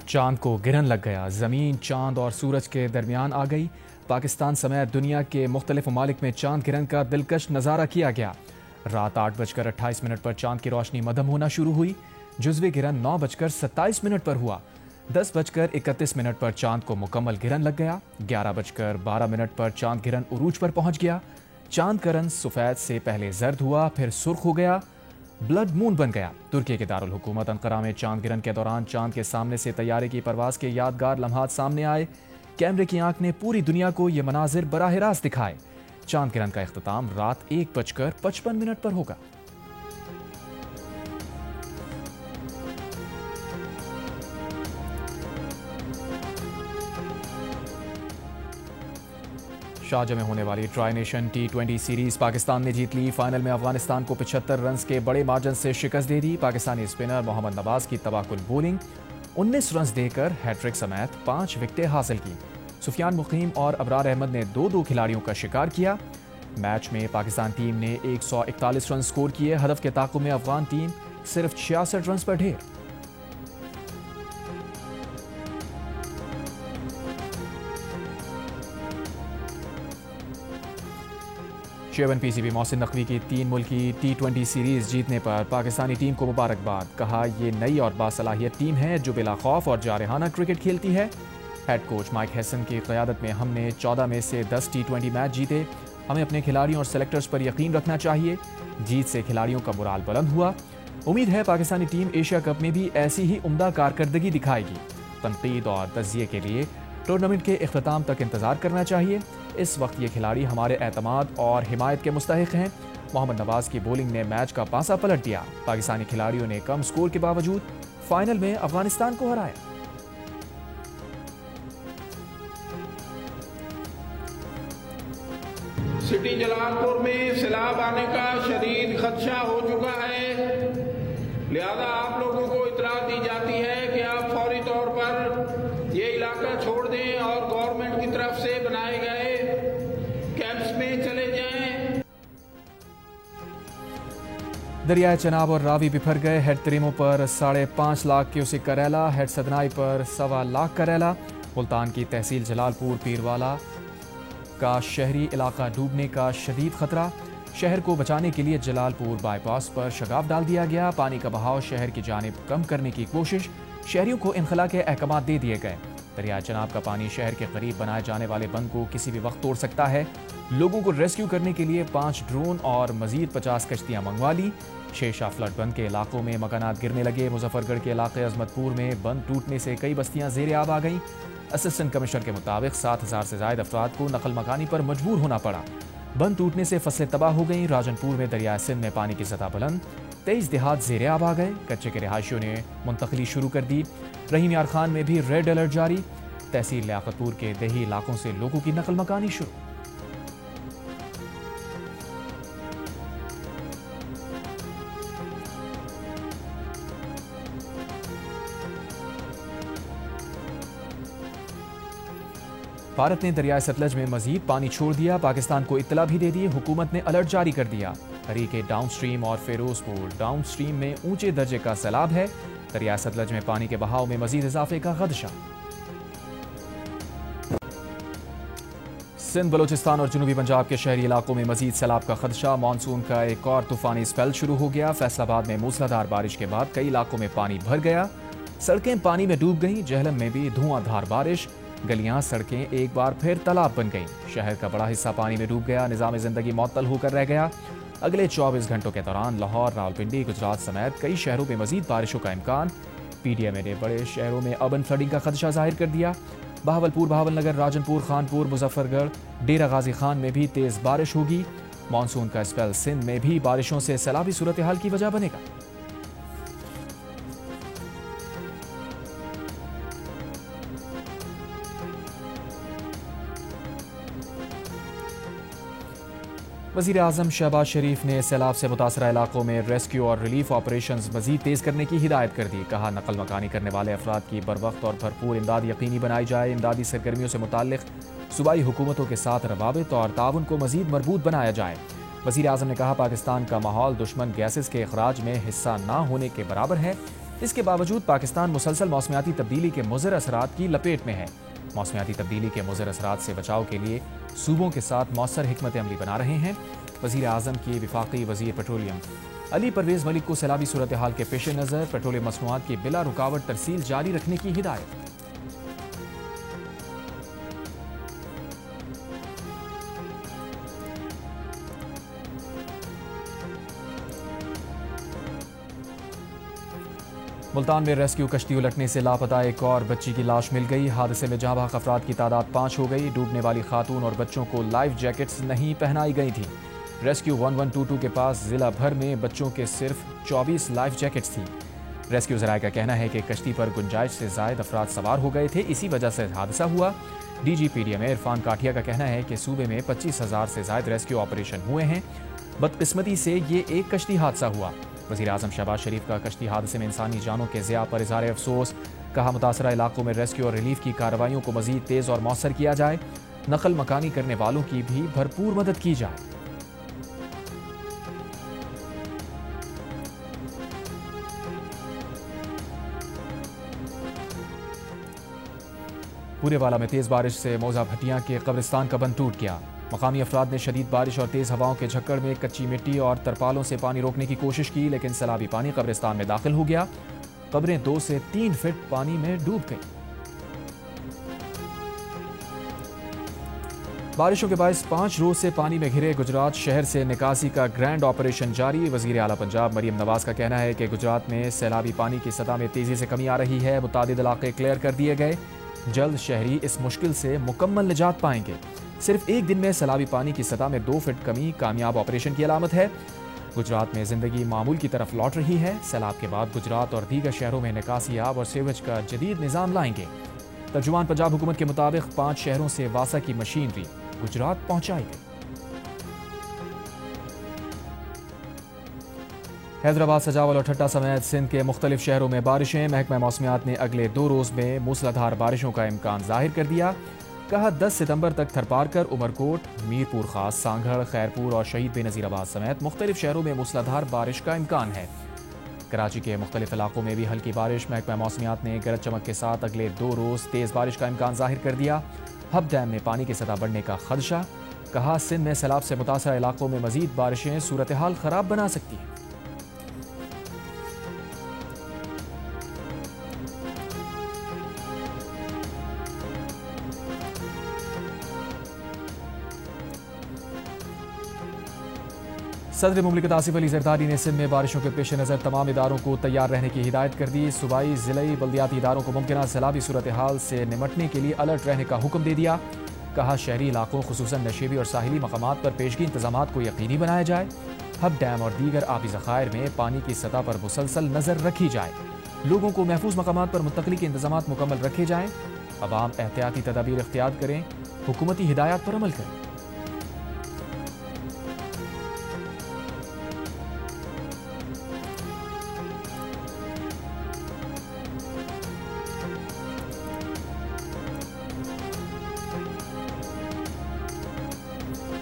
चांद को गिरन लग गया। ज़मीन चांद और सूरज के दरमियान आ गई। पाकिस्तान समेत दुनिया के मुख्तलिफ ममालिक में चांद गिरन का दिलकश नज़ारा किया गया। रात 8:28 पर चांद की रोशनी मद्धम होना शुरू हुई। जुज़्वी गिरन 9:27 पर हुआ। 10:31 पर चांद को मुकम्मल गिरन लग गया। 11:12 पर चांद गिरन उरूज पर पहुंच गया। चांद का रंग सफ़ेद से पहले जर्द हुआ, फिर सुर्ख हो गया, ब्लड मून बन गया। तुर्की के दारुल हुकूमत अंकारा में चांद गिरन के दौरान चांद के सामने से तैयारे की परवाज के यादगार लम्हात सामने आए। कैमरे की आंख ने पूरी दुनिया को ये मनाजिर बराह रास्त दिखाए। चांद गिरन का इख्तिताम रात 1:55 पर होगा। शारजा में होने वाली tri nation T20 series Pakistan ने जीत ली। फाइनल में अफगानिस्तान को 75 रन के बड़े मार्जिन से शिकस्त दे दी। पाकिस्तानी स्पिनर मोहम्मद नवाज की तबाकुल बॉलिंग 19 रन देकर हैट्रिक समेत 5 विकेटें हासिल की। सुफियान मुकीम और अबरार अहमद ने 2-2 खिलाड़ियों का शिकार किया। मैच में पाकिस्तान टीम ने 141 रन स्कोर किए। हदफ के ताक़ुब में अफगान टीम सिर्फ 66 रन पर ढेर। शेवन पीसीबी मोहसिन नकवी की 3 मुल्की T20 सीरीज जीतने पर पाकिस्तानी टीम को मुबारकबाद। कहा, ये नई और बासलाहियत टीम है जो बिला खौफ और जारहाना क्रिकेट खेलती है। हेड कोच माइक हैसन की क़यादत में हमने 14 में से 10 T20 मैच जीते। हमें अपने खिलाड़ियों और सेलेक्टर्स पर यकीन रखना चाहिए। जीत से खिलाड़ियों का मुराल बुलंद हुआ। उम्मीद है पाकिस्तानी टीम एशिया कप में भी ऐसी ही उम्दा कारकर्दगी दिखाएगी। तनकीद और तज़िये के लिए टूर्नामेंट के इख्तिताम तक इंतजार करना चाहिए। इस वक्त ये खिलाड़ी हमारे एतमाद और हिमायत के मुस्तहिक हैं। मोहम्मद नवाज की बॉलिंग ने मैच का पासा पलट दिया। पाकिस्तानी खिलाड़ियों ने कम स्कोर के बावजूद फाइनल में अफगानिस्तान को हराया। सिटी जलालपुर में सैलाब आने का शदीद खदशा हो चुका है, लिहाजा आप लोगों को इतला दी जाती है कि आप फौरी तौर पर ये इलाका छोड़ दें और गवर्नमेंट की तरफ से बनाए गए कैंप्स में चले जाएं। दरियाए चनाब और रावी बिफर गए। हेड तरीमों पर 5.5 लाख क्यूसिक करेला, हेड सदनाई पर 1.25 लाख करेला। मुल्तान की तहसील जलालपुर पीरवाला का शहरी इलाका डूबने का शदीद खतरा। शहर को बचाने के लिए जलालपुर बाईपास पर शगाफ डाल दिया गया। पानी का बहाव शहर की जानिब कम करने की कोशिश। शहरियों को इनखला के अहकामात दे दिए गए। दरिया चनाब का पानी शहर के करीब बनाए जाने वाले बंद को किसी भी वक्त तोड़ सकता है। लोगों को रेस्क्यू करने के लिए 5 ड्रोन और मजीद 50 कश्तियां मंगवा ली। शेषा फ्लड बंद के इलाकों में मकानात गिरने लगे। मुजफ्फरगढ़ के इलाके अजमतपुर में बंद टूटने से कई बस्तियां ज़ेरे आब आ गईं। असिस्टेंट कमिश्नर के मुताबिक 7,000 से ज्यादा अफराद को नकल मकानी पर मजबूर होना पड़ा। बंद टूटने से फसलें तबाह हो गईं। राजनपुर में दरिया सिंध में पानी की सतह बुलंद। 23 देहात ज़ेरे आब आ गए। कच्चे के रिहायशियों ने मुंतकली शुरू कर दी। रहीम यार खान में भी रेड अलर्ट जारी। तहसील लियाकतपुर के देही इलाकों से लोगों की नकल मकानी शुरू। भारत ने दरियाए सतलज में मजीद पानी छोड़ दिया। पाकिस्तान को इत्तला भी दे दी। हुकूमत ने अलर्ट जारी कर दिया। हरीके डाउन स्ट्रीम और फिरोजपुर डाउन स्ट्रीम में ऊंचे दर्जे का सैलाब है। दरियाए सतलज में पानी के बहाव में मजीद इजाफे का खदशा। सिंध बलोचिस्तान और जनूबी पंजाब के शहरी इलाकों में मजीद सैलाब का खदशा। मानसून का एक और तूफानी स्पेल शुरू हो गया। फैसलाबाद में मूसलाधार बारिश के बाद कई इलाकों में पानी भर गया। सड़कें पानी में डूब गईं। जहलम में भी धुआंधार बारिश। गलियां सड़कें एक बार फिर तालाब बन गईं। शहर का बड़ा हिस्सा पानी में डूब गया। निज़ाम ज़िंदगी मुअत्तल होकर रह गया। अगले 24 घंटों के दौरान लाहौर, रावलपिंडी, गुजरात समेत कई शहरों में मजीद बारिशों का इम्कान। PDM ने बड़े शहरों में अर्बन फ्लडिंग का खदशा जाहिर कर दिया। बहावलपुर, बहावलनगर, राजनपुर, खानपुर, मुजफ्फरगढ़, डेरा गाजी खान में भी तेज बारिश होगी। मानसून का स्पेल सिंध में भी बारिशों से सैलाबी सूरत हाल की वजह बनेगा। वज़ीर आज़म शहबाज शरीफ ने सैलाब से मुतासरा इलाकों में रेस्क्यू और रिलीफ ऑपरेशंस मज़ीद तेज़ करने की हिदायत कर दी। कहा, नकल मकानी करने वाले अफराद की बरवक्त और भरपूर इमदाद यकीनी बनाई जाए। इमदादी सरगर्मियों से मुताल्लिक़ सूबाई हुकूमतों के साथ रवाबित और ताउन को मज़ीद मजबूत बनाया जाए। वज़ीर आज़म ने कहा, पाकिस्तान का माहौल दुश्मन गैसेस के अखराज में हिस्सा ना होने के बराबर है। इसके बावजूद पाकिस्तान मुसलसल मौसमियाती तब्दीली के मुज़र असरात की लपेट में है। मौसमियाती तब्दीली के मुज़र असरात से बचाव के लिए सूबों के साथ मौसर हिकमत अमली बना रहे हैं। वज़ीर आज़म के वफाकी वज़ीर पेट्रोलियम अली परवेज़ मलिक को सैलाबी सूरत हाल के पेश नज़र पेट्रोलियम मसनूआत की बिला रुकावट तरसील जारी रखने की हिदायत। मुल्तान में रेस्क्यू कश्ती उलटने से लापता एक और बच्ची की लाश मिल गई। हादसे में जहाँ बहक अफराद की तादाद 5 हो गई। डूबने वाली खातून और बच्चों को लाइफ जैकेट्स नहीं पहनाई गई थी। रेस्क्यू 1122 के पास जिला भर में बच्चों के सिर्फ 24 लाइफ जैकेट्स थी। रेस्क्यू ज़राए का कहना है कि कश्ती पर गुंजाइश से ज़ायद अफराद सवार हो गए थे, इसी वजह से हादसा हुआ। DGPDM इरफान काठिया का कहना है कि सूबे में 25,000 से ज़ायद रेस्क्यू ऑपरेशन हुए हैं। बदकिस्मती से ये एक कश्ती हादसा हुआ। वज़ीर आज़म शहबाज शरीफ का कश्ती हादसे में इंसानी जानों के ज़िया पर इज़हार अफसोस। कहा मुतासरा इलाकों में रेस्क्यू और रिलीफ की कार्रवाइयों को मज़ीद तेज़ और मौसर किया जाए। नकल मकानी करने वालों की भी भरपूर मदद की जाए। पूरेवाला में तेज़ बारिश से मौजा भटिया के कब्रिस्तान का बंद टूट गया। मकामी अफराद ने शदीद बारिश और तेज़ हवाओं के झक्कड़ में कच्ची मिट्टी और तरपालों से पानी रोकने की कोशिश की, लेकिन सैलाबी पानी कब्रिस्तान में दाखिल हो गया। कब्रें 2 से 3 फीट पानी में डूब गई। बारिशों के बायस 5 रोज से पानी में घिरे गुजरात शहर से निकासी का ग्रैंड ऑपरेशन जारी। वज़ीर आला पंजाब मरियम नवाज का कहना है कि गुजरात में सैलाबी पानी की सतह में तेजी से कमी आ रही है। मुतादिद इलाके क्लियर कर दिए गए। जल्द शहरी इस मुश्किल से मुकम्मल निजात पाएंगे। सिर्फ एक दिन में सैलाबी पानी की सतह में 2 फीट कमी कामयाब ऑपरेशन की अलामत है। गुजरात में जिंदगी मामूल की तरफ लौट रही है। सैलाब के बाद गुजरात और दीगर शहरों में निकासी आब और सीवेज का जदीद निज़ाम लाएंगे। तर्जुमान पंजाब हुकूमत के मुताबिक 5 शहरों से वासा की मशीनरी गुजरात पहुंचाई गई। हैदराबाद, सजावल और ठट्टा समेत सिंध के मुख्तलिफ शहरों में बारिशें। महकमा मौसमियात ने अगले 2 रोज में मूसलाधार बारिशों का इम्कान जाहिर कर दिया। कहा 10 सितंबर तक थरपारकर, उमरकोट, मीरपुर खास, सांगड़, खैरपुर और शहीद बेनज़ीराबाद समेत मुख्तलिफ शहरों में मूसलाधार बारिश का इम्कान है। कराची के मुख्तलिफ इलाकों में भी हल्की बारिश। महकमा मौसमियात ने गरज चमक के साथ अगले 2 रोज तेज़ बारिश का इम्कान जाहिर कर दिया। हब डैम में पानी की सतह बढ़ने का खदशा। कहा सिंध में सैलाब से मुतासरा इलाकों में मजीद बारिशें सूरत हाल खराब बना सकती हैं। सदर मुमलिकत आसिफ अली जरदारी ने सिंध में बारिशों के पेश नज़र तमाम इदारों को तैयार रहने की हिदायत कर दी। सूबाई, ज़िलई, बल्दियाती इदारों को मुमकिन सैलाबी सूरत हाल से निमटने के लिए अलर्ट रहने का हुक्म दे दिया। कहा शहरी इलाकों खुसूसन नशेबी और साहिली मकामात पर पेशगी इंतजामात को यकीनी बनाया जाए। हब डैम और दीगर आबी ज़खायर में पानी की सतह पर मुसलसल नज़र रखी जाए। लोगों को महफूज मकामात पर मुंतकली के इंतजामात मुकम्मल रखे जाएँ। अवाम एहतियाती तदाबीर इख्तियार करें, हुकूमती हिदायत पर अमल करें।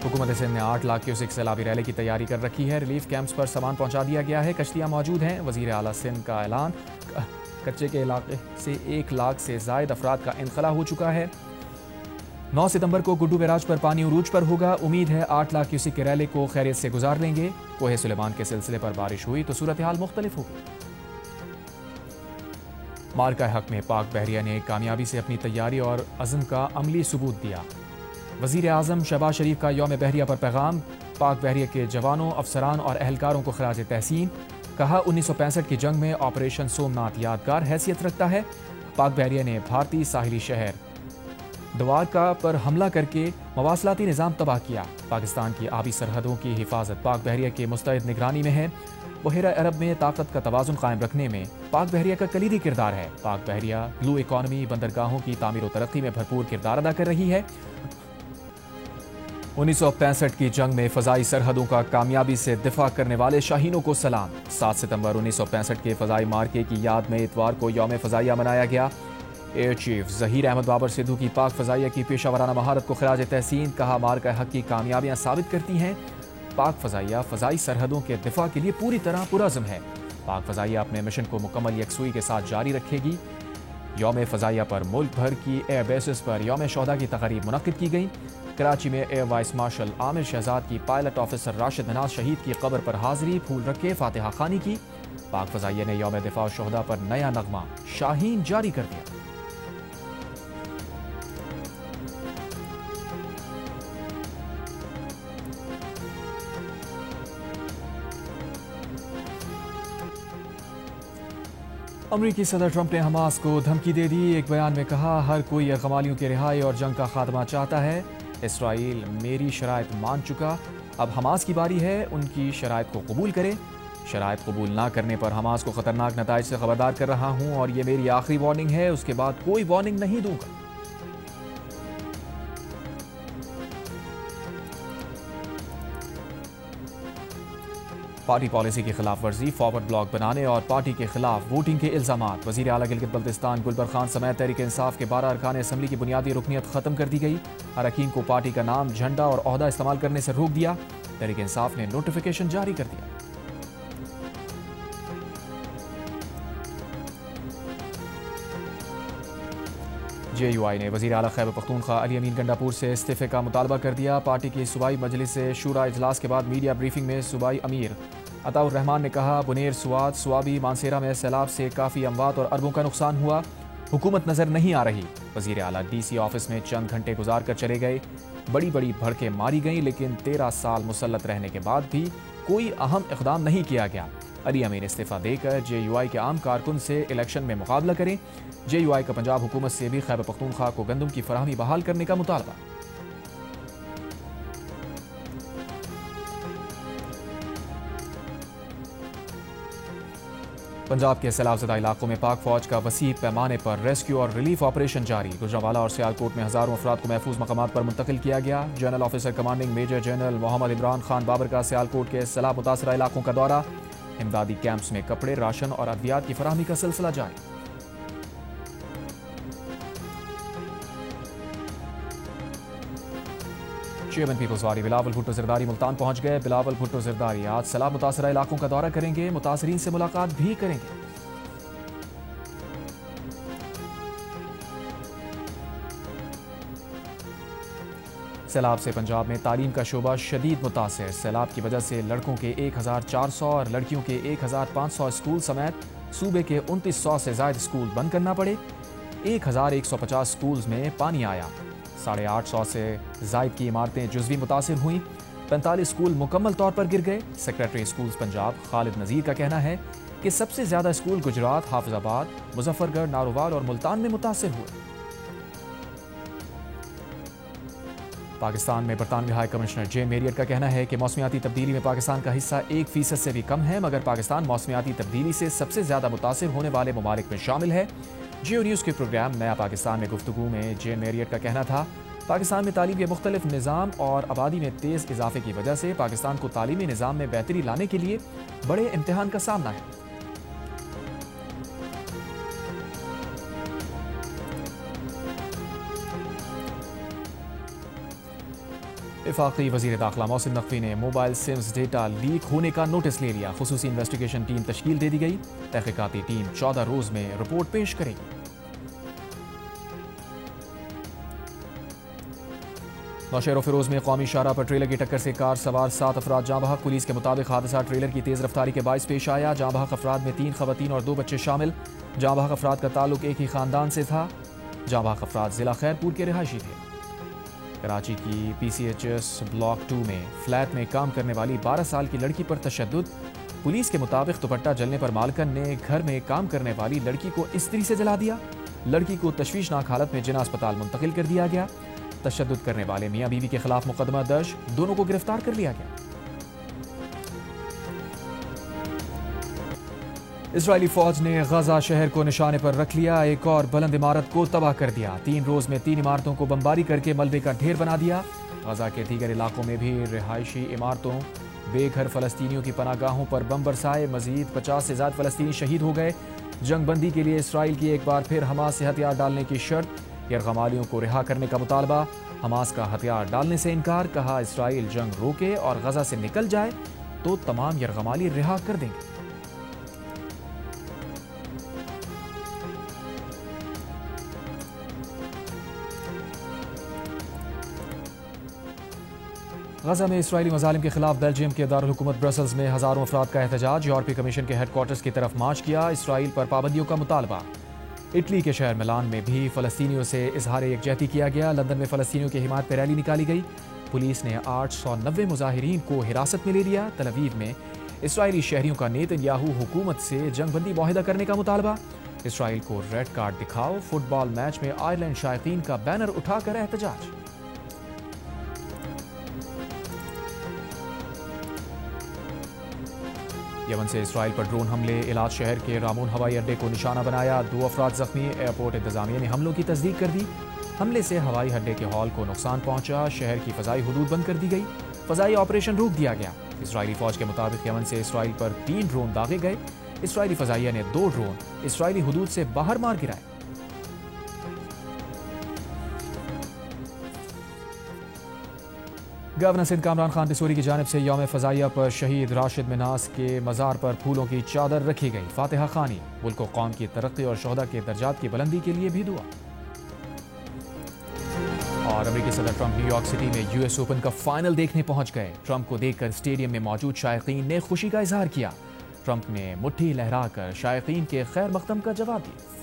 हुकूमत सिंध ने 8 लाख क्यूसेक सैलाबी रैली की तैयारी कर रखी है। रिलीफ कैंप्स पर सामान पहुंचा दिया गया है। कश्तियां मौजूद हैं। वज़ीर आला सिंध का ऐलान। कच्चे के इलाके से 1 लाख से ज़ायद अफराद का इनखला हो चुका है। 9 सितंबर को गुड्डू बैराज पर पानी उरूज पर होगा। उम्मीद है 8 लाख क्यूसेक की रैली को खैरियत से गुजार लेंगे। कोहे सुलेमान के सिलसिले पर बारिश हुई तो सूरत हाल मुख्तलिफ होगी। मार्का हक में पाक बहरिया ने कामयाबी से अपनी तैयारी और अज़्म का अमली सबूत दिया। वज़ीर आज़म शहबाज शरीफ का यौम बहरिया पर पैगाम। पाक बहरिया के जवानों, अफसरान और एहलकारों को खराज तहसीन। कहा 1965 की जंग में ऑपरेशन सोमनाथ यादगार हैसियत रखता है। पाक बहरिया ने भारतीय साहिली शहर द्वारका पर हमला करके मवासलाती निज़ाम तबाह किया। पाकिस्तान की आबी सरहदों की हिफाजत पाक बहरिया के मुस्तैद निगरानी में है। बहरा अरब में ताकत का तवाज़ुन कायम रखने में पाक बहरिया का कलीदी किरदार है। पाक बहरिया ब्लू इकॉनमी, बंदरगाहों की तामीर और तरक्की में भरपूर किरदार अदा कर रही है। 1965 की जंग में फ़ज़ाई सरहदों का कामयाबी से दिफा करने वाले शाहीनों को सलाम। 7 सितंबर 1965 के फ़ज़ाई मार्के की याद में इतवार को यौम फ़ज़ाइया मनाया गया। एयर चीफ ज़हीर अहमद बाबर सिद्धू की पाक फ़ज़ाइया की पेशा महारत को खराज तहसीन। कहा मार्का हक की कामयाबियाँ साबित करती हैं पाक फ़ज़ाइया फ़ज़ाई सरहदों के दिफा के लिए पूरी तरह पुरअज़्म है। पाक फ़ज़ाइया अपने मिशन को मुकम्मल यकसुई के साथ जारी रखेगी। यौम फ़ज़ाइया पर मुल्क भर की एयर बेसिस पर यौम शोहदा की तक़रीब मुनक़्क़िद की गई। कराची में air vice marshal Aamir Shahzad की पायलट ऑफिसर राशिद मनाज शहीद की कब्र पर हाजिरी, फूल रखे, फातिहा खानी की। पाक फ़ज़ाइया ने यौम दिफा शोहदा पर नया नगमा शाहीन जारी कर दिया। अमरीकी सदर ट्रंप ने हमास को धमकी दे दी। एक बयान में कहा, हर कोई यरगमालियों की रिहाई और जंग का खात्मा चाहता है। इसराइल मेरी शराइत मान चुका, अब हमास की बारी है उनकी शराइत को कबूल करे। शराइत कबूल ना करने पर हमास को खतरनाक नताइज से खबरदार कर रहा हूं और ये मेरी आखिरी वार्निंग है, उसके बाद कोई वार्निंग नहीं दूंगा। पार्टी पॉलिसी की खिलाफ वर्जी, फॉरवर्ड ब्लॉक बनाने और पार्टी के खिलाफ वोटिंग के इल्जामात। वजीर आला गिलगित बल्तिस्तान गुलबर खान समेत तहरीक इंसाफ के 12 अरकान असम्बली की बुनियादी रुकनियत खत्म कर दी गई। अरकान को पार्टी का नाम, झंडा और ओहदा इस्तेमाल करने से रोक दिया। तहरीक इंसाफ ने नोटिफिकेशन जारी कर दिया। JUI ने वजीर आला खैबर पख्तूनख्वा अली अमीन गंडापुर से इस्तीफे का मुतालबा कर दिया। पार्टी की सूबाई मजलिस शूरा इजलास के बाद मीडिया ब्रीफिंग में सूबाई अमीर अताउर रहमान ने कहा, बुनेर, सुवाद, स्वाबी, मानसेरा में सैलाब से काफ़ी अमवात और अरबों का नुकसान हुआ, हुकूमत नज़र नहीं आ रही। वजीर आला DC ऑफिस में चंद घंटे गुजार कर चले गए। बड़ी बड़ी भड़कें मारी गईं, लेकिन 13 साल मुसल्लत रहने के बाद भी कोई अहम इक़दाम नहीं किया गया। अली अमीन इस्तीफ़ा देकर JUI के आम कारकुन से इलेक्शन में मुकाबला करें। JUI का पंजाब हुकूमत से भी खैबर पख्तूनख्वा को गंदम की फराहमी बहाल करने का मुतालबा। पंजाब के सैलाबज़दा इलाकों में पाक फौज का वसी पैमाने पर रेस्क्यू और रिलीफ ऑपरेशन जारी। गुजरांवाला और सियालकोट में हज़ारों अफराद को महफूज मकामात पर मुंतकिल किया गया। General officer commanding major general Mohammad Imran Khan Babar का सियालकोट के सैलाब मुतासरा इलाकों का दौरा। इमदादी कैंप्स में कपड़े, राशन और अद्वियात की फराहमी का सिलसिला जारी। चेयरमैन पीपल्स पार्टी बिलावल भुट्टो जरदारी मुल्तान पहुंच गए। बिलावल भुट्टो जरदारी आज सैलाब मुतासरा इलाकों का दौरा करेंगे, मुतासरीन से मुलाकात भी करेंगे। सैलाब से पंजाब में तालीम का शोबा शदीद मुतासिर। सैलाब की वजह से लड़कों के 1400 और लड़कियों के 1500 स्कूल समेत सूबे के 2900 से ज्यादा स्कूल बंद करना पड़े। 1150 स्कूल्स में पानी आया। 850 से जायद की इमारतें जुज़वी मुतासिर हुई। 45 स्कूल मुकम्मल तौर पर गिर गए। सेक्रेटरी स्कूल्स पंजाब खालिद नज़ीर का कहना है कि सबसे ज्यादा स्कूल गुजरात, हाफिजाबाद, मुजफ्फरगढ़, नारोवाल और मुल्तान में मुतासिर हुए। पाकिस्तान में बरतानवी हाई कमिश्नर जेन मेरियट का कहना है कि मौसमियाती तब्दीली में पाकिस्तान का हिस्सा 1% से भी कम है, मगर पाकिस्तान मौसमियाती तब्दीली से सबसे ज्यादा मुतासिर होने वाले ममालिक में शामिल है। जियो न्यूज़ के प्रोग्राम नया पाकिस्तान में गुफ्तगू में जेन मेरियट का कहना था, पाकिस्तान में तालीम के मुख्तलिफ निज़ाम और आबादी में तेज़ इजाफे की वजह से पाकिस्तान को तालीमी निज़ाम में बेहतरी लाने के लिए बड़े इम्तिहान का सामना है। वफाकी वज़ीर दाखिला मोहसिन नकवी ने मोबाइल सिम्स डेटा लीक होने का नोटिस ले लिया। खुसूसी इन्वेस्टिगेशन टीम तश्कील दे दी गई। तहकीकाती टीम 14 रोज में रिपोर्ट पेश करेगी। नौशहर फिरोज में कौमी शाहराह पर ट्रेलर की टक्कर से कार सवार 7 अफराद जाँ बहक। पुलिस के मुताबिक हादसा ट्रेलर की तेज रफ्तारी के बायस पेश आया। जाँ बहक अफराद में 3 खवातीन और 2 बच्चे शामिल। जाँ बहक अफराद का ताल्लुक एक ही खानदान से था। जाँ बहक अफराद जिला खैरपुर के रिहायशी थे। कराची की PCHS ब्लॉक 2 में फ्लैट में काम करने वाली 12 साल की लड़की पर तशद्दुद। पुलिस के मुताबिक दुपट्टा जलने पर मालकन ने घर में काम करने वाली लड़की को इस्त्री से जला दिया। लड़की को तशवीशनाक हालत में जिना अस्पताल मुंतकिल कर दिया गया। तशद्दुद करने वाले मियाँ बीवी के खिलाफ मुकदमा दर्ज, दोनों को गिरफ्तार कर लिया गया। इजरायली फौज ने गजा शहर को निशाने पर रख लिया। एक और बुलंद इमारत को तबाह कर दिया। 3 रोज में 3 इमारतों को बमबारी करके मलबे का ढेर बना दिया। गजा के दीगर इलाकों में भी रिहायशी इमारतों, बेघर फलस्तीनियों की पनागाहों पर बम बरसाए। मजीद 50 से ज्यादा फलस्तीनी शहीद हो गए। जंग बंदी के लिए इसराइल की एक बार फिर हमास से हथियार डालने की शर्त। यरगमालियों को रिहा करने का मुतालबा। हमास का हथियार डालने से इनकार। कहा, इसराइल जंग रोके और गजा से निकल जाए तो तमाम यरगमाली रिहा कर देंगे। गजा में इसराइली मजालिम के खिलाफ बेल्जियम के दारुल हुकूमत ब्रसल्स में हजारों अफराद का एहतजाज। यूरोपीय कमीशन के हेडक्वार्टर्स की तरफ मार्च किया। इसराइल पर पाबंदियों का मुतालबा। इटली के शहर मिलान में भी फ़लस्तीनियों से इजहार यकजहती किया गया। लंदन में फ़लस्तीनियों की हिमायत पर रैली निकाली गई। पुलिस ने 890 मुजाहिरीन को हिरासत में ले लिया। तल अवीव में इसराइली शहरियों का नेतन्याहू हुकूमत से जंगबंदी मुआहिदा करने का मुतालबा। इसराइल को रेड कार्ड दिखाओ। फुटबॉल मैच में आयरलैंड शायकीन का बैनर उठाकर एहतजाज। यमन से इसराइल पर ड्रोन हमले। इलाज शहर के रामून हवाई अड्डे को निशाना बनाया। 2 अफराद जख्मी। एयरपोर्ट इंतजामिया ने हमलों की तस्दीक कर दी। हमले से हवाई अड्डे के हॉल को नुकसान पहुंचा। शहर की फजाई हुदूद बंद कर दी गई। फजाई ऑपरेशन रोक दिया गया। इसराइली फौज के मुताबिक यमन से इसराइल पर 3 ड्रोन दागे गए। इसराइली फजाइया ने 2 ड्रोन इसराइली हुदूद से बाहर मार गिराए। गवर्नर सिंध कामरान खान पिसोरी की जानिब से यौम फजाइया पर शहीद राशिद मिन्हास के मज़ार पर फूलों की चादर रखी गई। फातिहा खानी। मुल्क व कौम की तरक्की और शोहदा के दर्जात की बुलंदी के लिए भी दुआ। और अमेरिकी सदर ट्रंप न्यूयॉर्क सिटी में यूएस ओपन का फाइनल देखने पहुंच गए। ट्रंप को देखकर स्टेडियम में मौजूद शायकीन ने खुशी का इजहार किया। ट्रंप ने मुट्ठी लहराकर शायकीन के खैर मकदम का जवाब दिया।